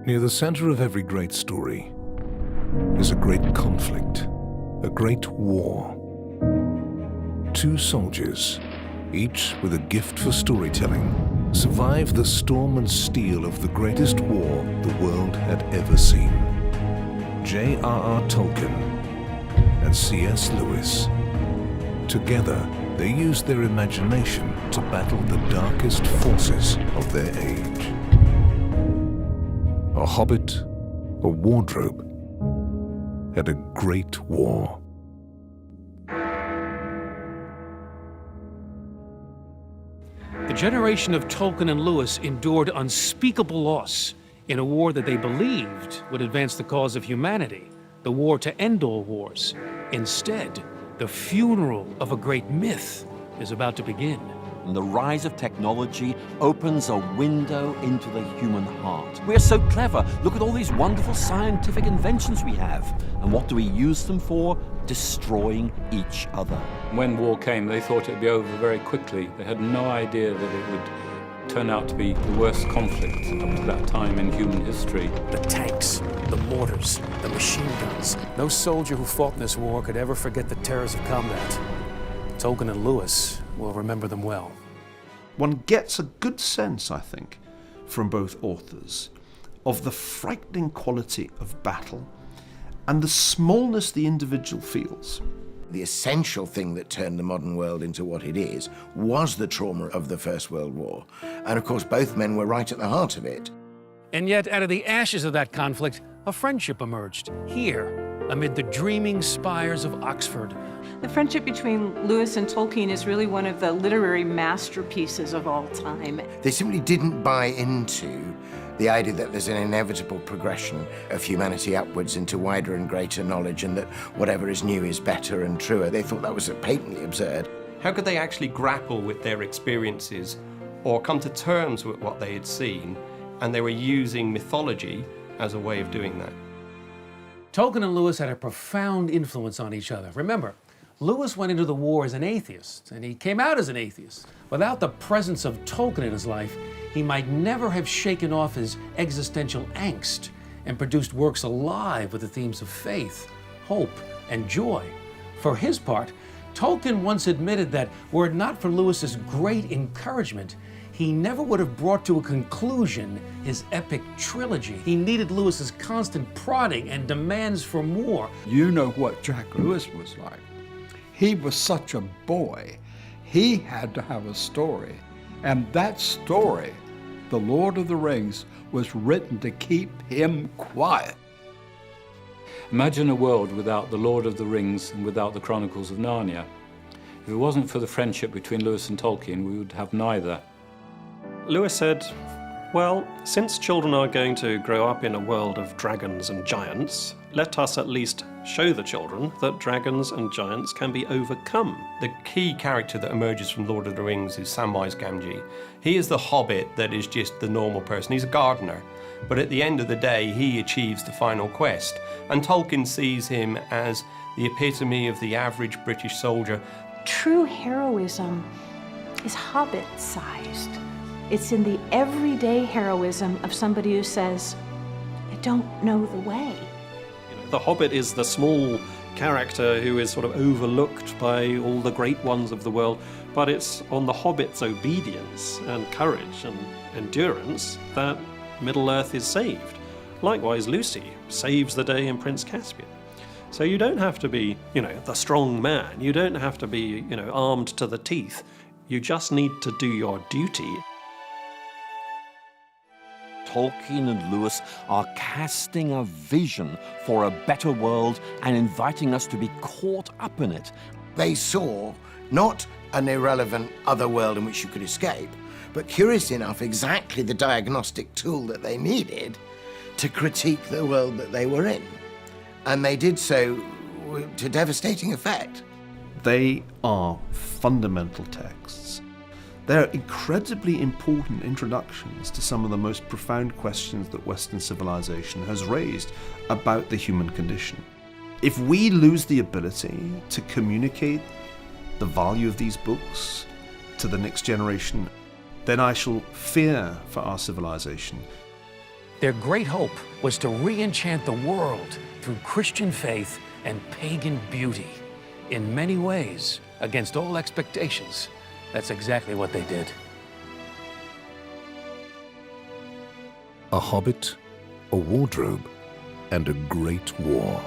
Near the center of every great story is a great conflict, a great war. Two soldiers, each with a gift for storytelling, survive the storm and steel of the greatest war the world had ever seen. J.R.R. Tolkien and C.S. Lewis. Together, they used their imagination to battle the darkest forces of their age. A hobbit, a wardrobe, and a great war. The generation of Tolkien and Lewis endured unspeakable loss in a war that they believed would advance the cause of humanity, the war to end all wars. Instead, the funeral of a great myth is about to begin. And the rise of technology opens a window into the human heart. We're so clever. Look at all these wonderful scientific inventions we have. And what do we use them for? Destroying each other. When war came, they thought it'd be over very quickly. They had no idea that it would turn out to be the worst conflict up to that time in human history. The tanks, the mortars, the machine guns. No soldier who fought in this war could ever forget the terrors of combat. Tolkien and Lewis will remember them well. One gets a good sense, I think, from both authors of the frightening quality of battle and the smallness the individual feels. The essential thing that turned the modern world into what it is was the trauma of the First World War. And of course, both men were right at the heart of it. And yet, out of the ashes of that conflict, a friendship emerged here, amid the dreaming spires of Oxford. The friendship between Lewis and Tolkien is really one of the literary masterpieces of all time. They simply didn't buy into the idea that there's an inevitable progression of humanity upwards into wider and greater knowledge, and that whatever is new is better and truer. They thought that was patently absurd. How could they actually grapple with their experiences or come to terms with what they had seen? And they were using mythology as a way of doing that. Tolkien and Lewis had a profound influence on each other. Remember, Lewis went into the war as an atheist, and he came out as an atheist. Without the presence of Tolkien in his life, he might never have shaken off his existential angst and produced works alive with the themes of faith, hope, and joy. For his part, Tolkien once admitted that were it not for Lewis's great encouragement, he never would have brought to a conclusion his epic trilogy. He needed Lewis's constant prodding and demands for more. You know what Jack Lewis was like. He was such a boy. He had to have a story. And that story, The Lord of the Rings, was written to keep him quiet. Imagine a world without The Lord of the Rings and without the Chronicles of Narnia. If it wasn't for the friendship between Lewis and Tolkien, we would have neither. Lewis said, well, since children are going to grow up in a world of dragons and giants, let us at least show the children that dragons and giants can be overcome. The key character that emerges from Lord of the Rings is Samwise Gamgee. He is the hobbit that is just the normal person. He's a gardener. But at the end of the day, he achieves the final quest. And Tolkien sees him as the epitome of the average British soldier. True heroism is hobbit-sized. It's in the everyday heroism of somebody who says, I don't know the way. The hobbit is the small character who is sort of overlooked by all the great ones of the world, but it's on the hobbit's obedience and courage and endurance that Middle-earth is saved. Likewise, Lucy saves the day in Prince Caspian. So you don't have to be, the strong man. You don't have to be, armed to the teeth. You just need to do your duty. Tolkien and Lewis are casting a vision for a better world and inviting us to be caught up in it. They saw not an irrelevant other world in which you could escape, but curious enough, exactly the diagnostic tool that they needed to critique the world that they were in. And they did so to devastating effect. They are fundamental texts. They're incredibly important introductions to some of the most profound questions that Western civilization has raised about the human condition. If we lose the ability to communicate the value of these books to the next generation, then I shall fear for our civilization. Their great hope was to re-enchant the world through Christian faith and pagan beauty. In many ways, against all expectations, that's exactly what they did. A hobbit, a wardrobe, and a great war.